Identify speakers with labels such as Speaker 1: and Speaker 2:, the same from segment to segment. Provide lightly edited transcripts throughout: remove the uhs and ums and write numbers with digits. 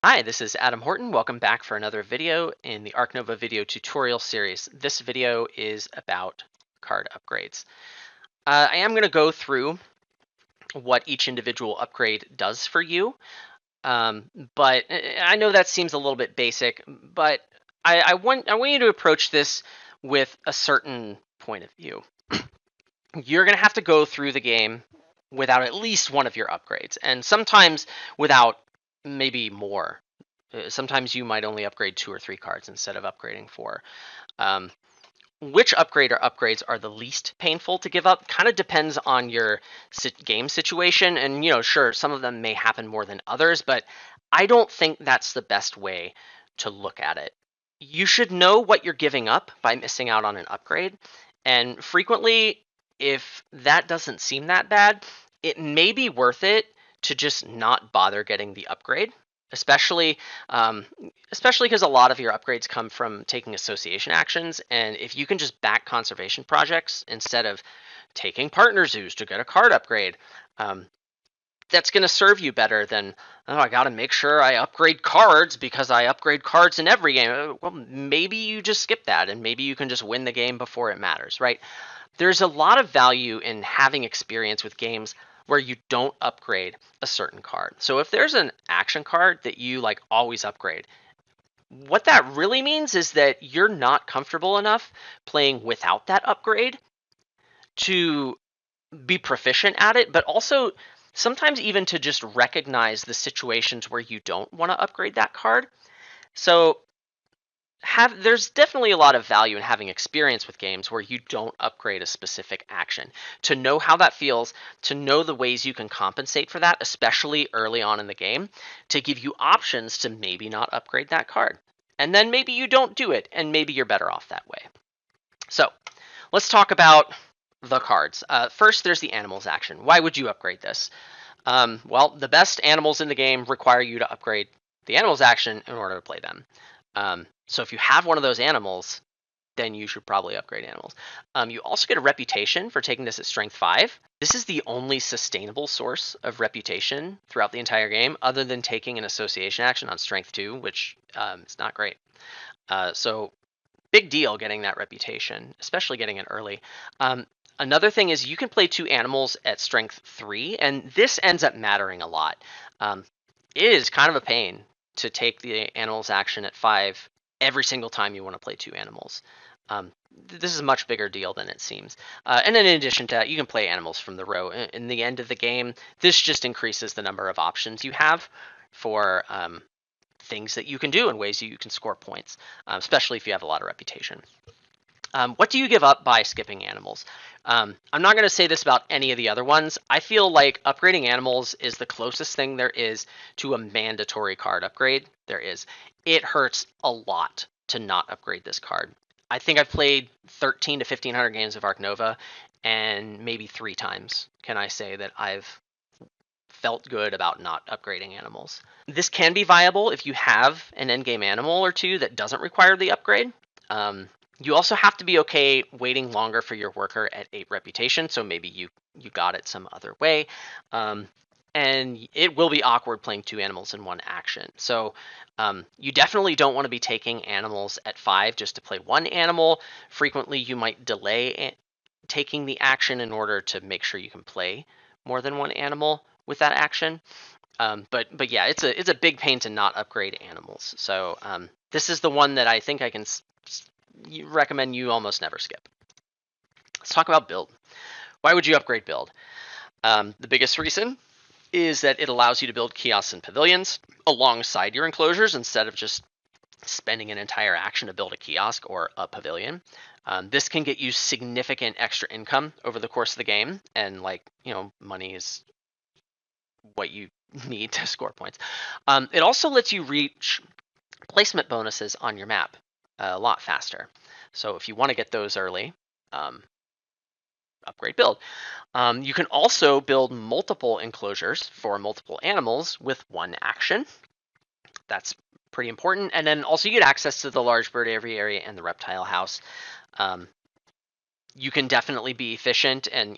Speaker 1: Hi, this is Adam Horton. Welcome back for another video in the Arc Nova video tutorial series. This video is about card upgrades. I am going to go through what each individual upgrade does for you, but I know that seems a little bit basic, but I want you to approach this with a certain point of view. You're going to have to go through the game without at least one of your upgrades, and sometimes without maybe more. Sometimes you might only upgrade 2 or 3 cards instead of upgrading 4. Um, which upgrade or upgrades are the least painful to give up kind of depends on your game situation. And, sure, some of them may happen more than others, but I don't think that's the best way to look at it. You should know what you're giving up by missing out on an upgrade. And frequently, if that doesn't seem that bad, it may be worth it to just not bother getting the upgrade, especially especially because a lot of your upgrades come from taking association actions, and if you can just back conservation projects instead of taking partner zoos to get a card upgrade, that's going to serve you better than, oh, I got to make sure I upgrade cards because I upgrade cards in every game. Well, maybe you just skip that and maybe you can just win the game before it matters, right? There's a lot of value in having experience with games where you don't upgrade a certain card. So if there's an action card that you like always upgrade, what that really means is that you're not comfortable enough playing without that upgrade to be proficient at it, but also sometimes even to just recognize the situations where you don't want to upgrade that card. So there's definitely a lot of value in having experience with games where you don't upgrade a specific action, to know how that feels, to know the ways you can compensate for that, especially early on in the game, to give you options to maybe not upgrade that card. And then maybe you don't do it, and maybe you're better off that way. So let's talk about the cards. First, there's the animals action. Why would you upgrade this? Well, the best animals in the game require you to upgrade the animals action in order to play them. So if you have one of those animals, then you should probably upgrade animals. You also get a reputation for taking this at strength 5. This is the only sustainable source of reputation throughout the entire game, other than taking an association action on strength 2, which is not great. So big deal getting that reputation, especially getting it early. Another thing is you can play 2 animals at strength 3, and this ends up mattering a lot. It is kind of a pain to take the animals action at 5 every single time you want to play 2 animals. This is a much bigger deal than it seems. And then in addition to that, you can play animals from the row. In the end of the game, this just increases the number of options you have for things that you can do and ways you can score points, especially if you have a lot of reputation. What do you give up by skipping animals? I'm not going to say this about any of the other ones. I feel like upgrading animals is the closest thing there is to a mandatory card upgrade there is. It hurts a lot to not upgrade this card. I think I've played 13 to 1500 games of Arc Nova, and maybe 3 times can I say that I've felt good about not upgrading animals. This can be viable if you have an endgame animal or 2 that doesn't require the upgrade. You also have to be okay waiting longer for your worker at 8 reputation, so maybe you got it some other way. And it will be awkward playing 2 animals in 1 action. So you definitely don't want to be taking animals at 5 just to play 1 animal. Frequently, you might delay taking the action in order to make sure you can play more than 1 animal with that action. But yeah, it's a big pain to not upgrade animals. So this is the one that I think I can recommend you almost never skip. Let's talk about build. Why would you upgrade build? The biggest reason is that it allows you to build kiosks and pavilions alongside your enclosures instead of just spending an entire action to build a kiosk or a pavilion. This can get you significant extra income over the course of the game, and money is what you need to score points. It also lets you reach placement bonuses on your map a lot faster. So if you want to get those early, upgrade build. You can also build multiple enclosures for multiple animals with 1 action. That's pretty important. And then also you get access to the large bird aviary area and the reptile house. You can definitely be efficient and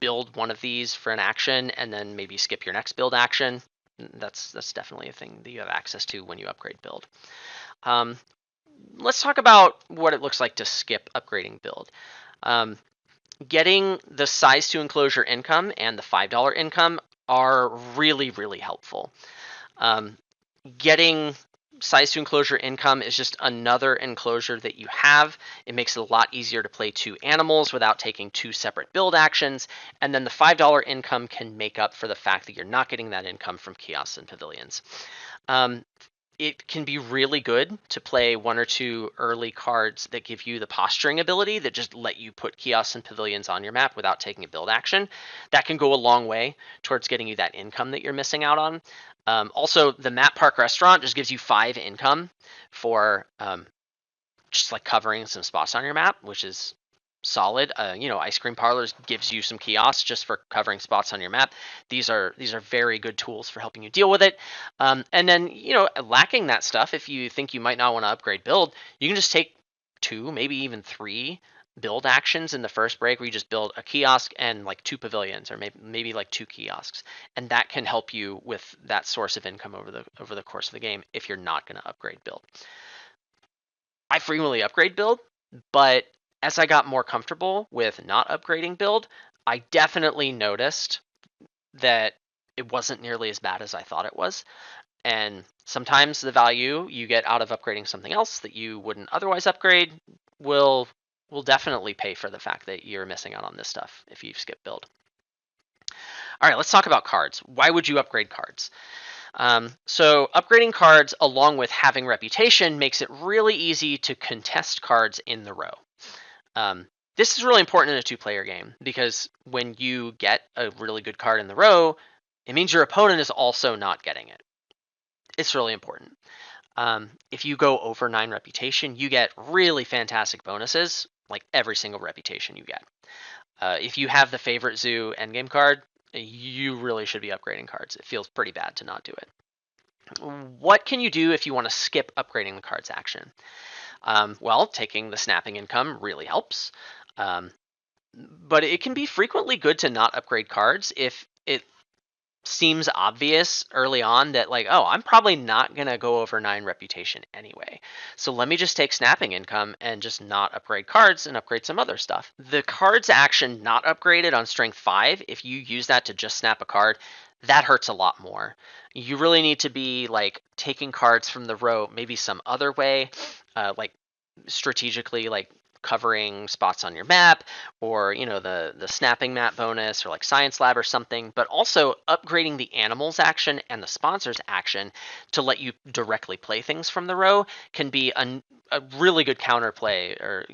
Speaker 1: build one of these for an action and then maybe skip your next build action. That's definitely a thing that you have access to when you upgrade build. Let's talk about what it looks like to skip upgrading build. Getting the size to enclosure income and the $5 income are really, really helpful. Getting size to enclosure income is just another enclosure that you have. It makes it a lot easier to play 2 animals without taking 2 separate build actions. And then the $5 income can make up for the fact that you're not getting that income from kiosks and pavilions. It can be really good to play 1 or 2 early cards that give you the posturing ability that just let you put kiosks and pavilions on your map without taking a build action. That can go a long way towards getting you that income that you're missing out on. Also, the Map Park Restaurant just gives you 5 income for just like covering some spots on your map, which is solid. Ice cream parlors gives you some kiosks just for covering spots on your map. These are very good tools for helping you deal with it. And then lacking that stuff, if you think you might not want to upgrade build, you can just take 2, maybe even 3 build actions in the first break where you just build a kiosk and like 2 pavilions, or maybe like 2 kiosks, and that can help you with that source of income over the course of the game if you're not going to upgrade build. I frequently upgrade build, but as I got more comfortable with not upgrading build, I definitely noticed that it wasn't nearly as bad as I thought it was. And sometimes the value you get out of upgrading something else that you wouldn't otherwise upgrade will definitely pay for the fact that you're missing out on this stuff if you skip build. All right, let's talk about cards. Why would you upgrade cards? So upgrading cards along with having reputation makes it really easy to contest cards in the row. This is really important in a 2-player game because when you get a really good card in the row, it means your opponent is also not getting it. It's really important. If you go over 9 reputation, you get really fantastic bonuses, like every single reputation you get. If you have the favorite zoo endgame card, you really should be upgrading cards. It feels pretty bad to not do it. What can you do if you want to skip upgrading the card's action? Well, taking the snapping income really helps. But it can be frequently good to not upgrade cards if it seems obvious early on that like, oh, I'm probably not going to go over 9 reputation anyway. So let me just take snapping income and just not upgrade cards and upgrade some other stuff. The card's action not upgraded on strength 5, if you use that to just snap a card, that hurts a lot more. You really need to be like taking cards from the row maybe some other way, like strategically, like covering spots on your map, or the snapping map bonus, or like science lab or something, but also upgrading the animals action and the sponsors action to let you directly play things from the row can be a really good counterplay, or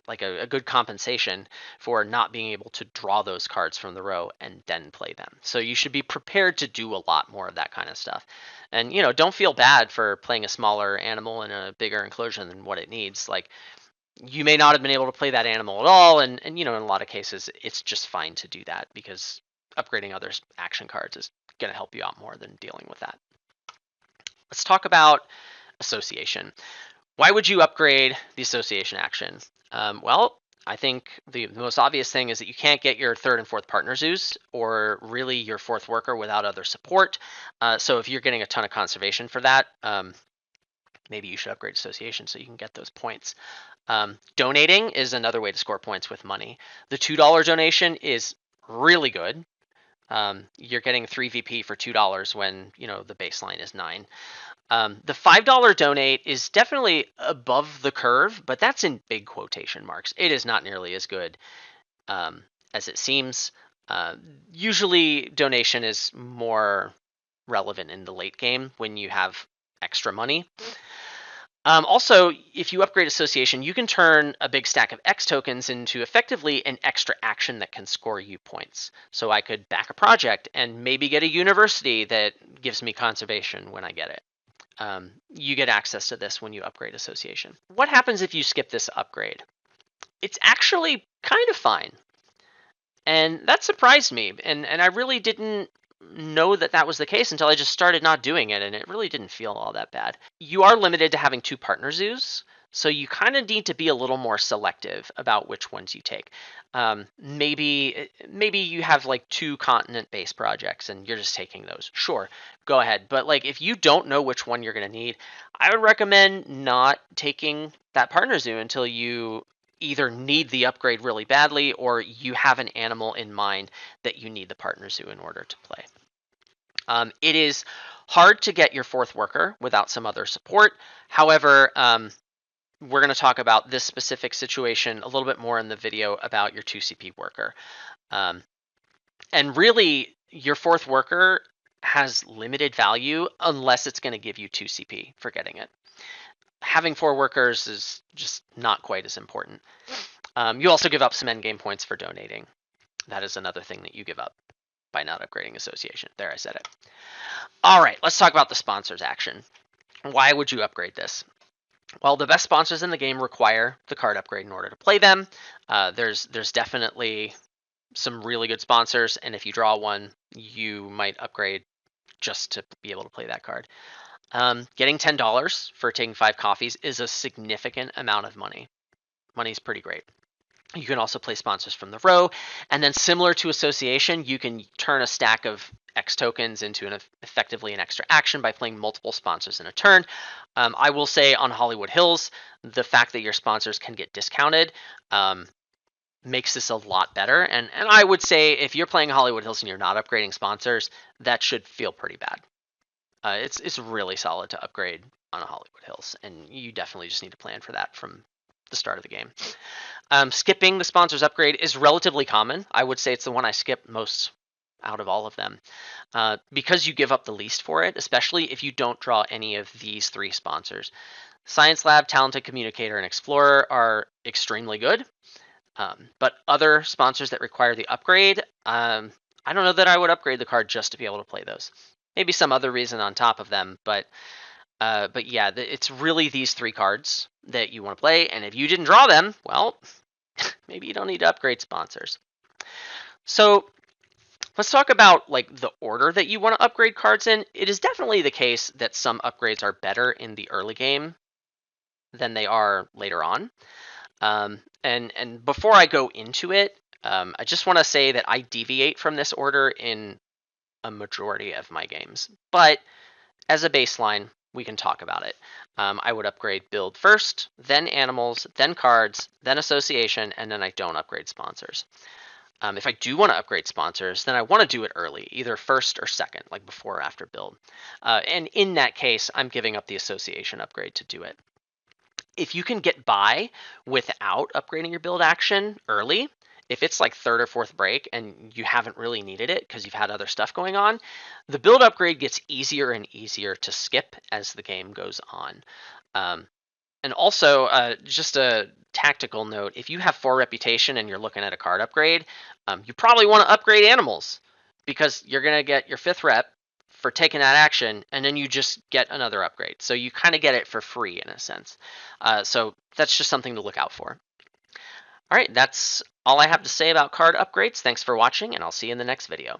Speaker 1: like a good compensation for not being able to draw those cards from the row and then play them. So you should be prepared to do a lot more of that kind of stuff. And don't feel bad for playing a smaller animal in a bigger enclosure than what it needs. Like, you may not have been able to play that animal at all, and in a lot of cases it's just fine to do that because upgrading other action cards is going to help you out more than dealing with that. Let's talk about association. Why would you upgrade the association action? Well, I think the most obvious thing is that you can't get your 3rd and 4th partner zoos, or really your 4th worker, without other support. So if you're getting a ton of conservation for that, maybe you should upgrade association so you can get those points. Donating is another way to score points with money. The $2 donation is really good. You're getting 3 VP for $2 when the baseline is 9. The $5 donate is definitely above the curve, but that's in big quotation marks. It is not nearly as good as it seems. Usually donation is more relevant in the late game when you have extra money. Also, if you upgrade association, you can turn a big stack of X tokens into effectively an extra action that can score you points. So I could back a project and maybe get a university that gives me conservation when I get it. You get access to this when you upgrade association. What happens if you skip this upgrade? It's actually kind of fine. And that surprised me. And I really didn't know that was the case until I just started not doing it, and it really didn't feel all that bad. You are limited to having 2 partner zoos, So you kind of need to be a little more selective about which ones you take. Maybe you have like 2 continent-based projects and you're just taking those. Sure, go ahead. But like if you don't know which one you're going to need, I would recommend not taking that partner zoo until you either need the upgrade really badly or you have an animal in mind that you need the partner zoo in order to play. It is hard to get your 4th worker without some other support. However, we're going to talk about this specific situation a little bit more in the video about your 2 CP worker. And really, your 4th worker has limited value unless it's going to give you 2 CP for getting it. Having 4 workers is just not quite as important. You also give up some endgame points for donating. That is another thing that you give up by not upgrading Association. There, I said it. All right, let's talk about the sponsors action. Why would you upgrade this? Well, the best sponsors in the game require the card upgrade in order to play them. There's definitely some really good sponsors, and if you draw one, you might upgrade just to be able to play that card. Getting $10 for taking 5 coffees is a significant amount of money. Money's pretty great. You can also play sponsors from the row, and then similar to Association, you can turn a stack of X tokens into effectively an extra action by playing multiple sponsors in a turn. I will say on Hollywood Hills, the fact that your sponsors can get discounted makes this a lot better. And I would say if you're playing Hollywood Hills and you're not upgrading sponsors, that should feel pretty bad. It's really solid to upgrade on a Hollywood Hills, and you definitely just need to plan for that from the start of the game. Skipping the sponsors upgrade is relatively common. I would say it's the one I skip most out of all of them because you give up the least for it, especially if you don't draw any of these 3 sponsors. Science Lab, Talented Communicator, and Explorer are extremely good, but other sponsors that require the upgrade, I don't know that I would upgrade the card just to be able to play those. Maybe some other reason on top of them, but yeah, it's really these 3 cards that you want to play, and if you didn't draw them, well, maybe you don't need to upgrade sponsors. So let's talk about like the order that you want to upgrade cards in. It is definitely the case that some upgrades are better in the early game than they are later on. And before I go into it, I just want to say that I deviate from this order in a majority of my games, but as a baseline, we can talk about it. I would upgrade build first, then animals, then cards, then association, and then I don't upgrade sponsors. If I do want to upgrade sponsors, then I want to do it early, either first or second, like before or after build. And in that case, I'm giving up the association upgrade to do it. If you can get by without upgrading your build action early, if it's like 3rd or 4th break and you haven't really needed it because you've had other stuff going on, the build upgrade gets easier and easier to skip as the game goes on. And also, just a tactical note, if you have 4 reputation and you're looking at a card upgrade, you probably want to upgrade animals because you're going to get your 5th rep for taking that action, and then you just get another upgrade. So you kind of get it for free in a sense. So that's just something to look out for. All right, that's all I have to say about card upgrades. Thanks for watching, and I'll see you in the next video.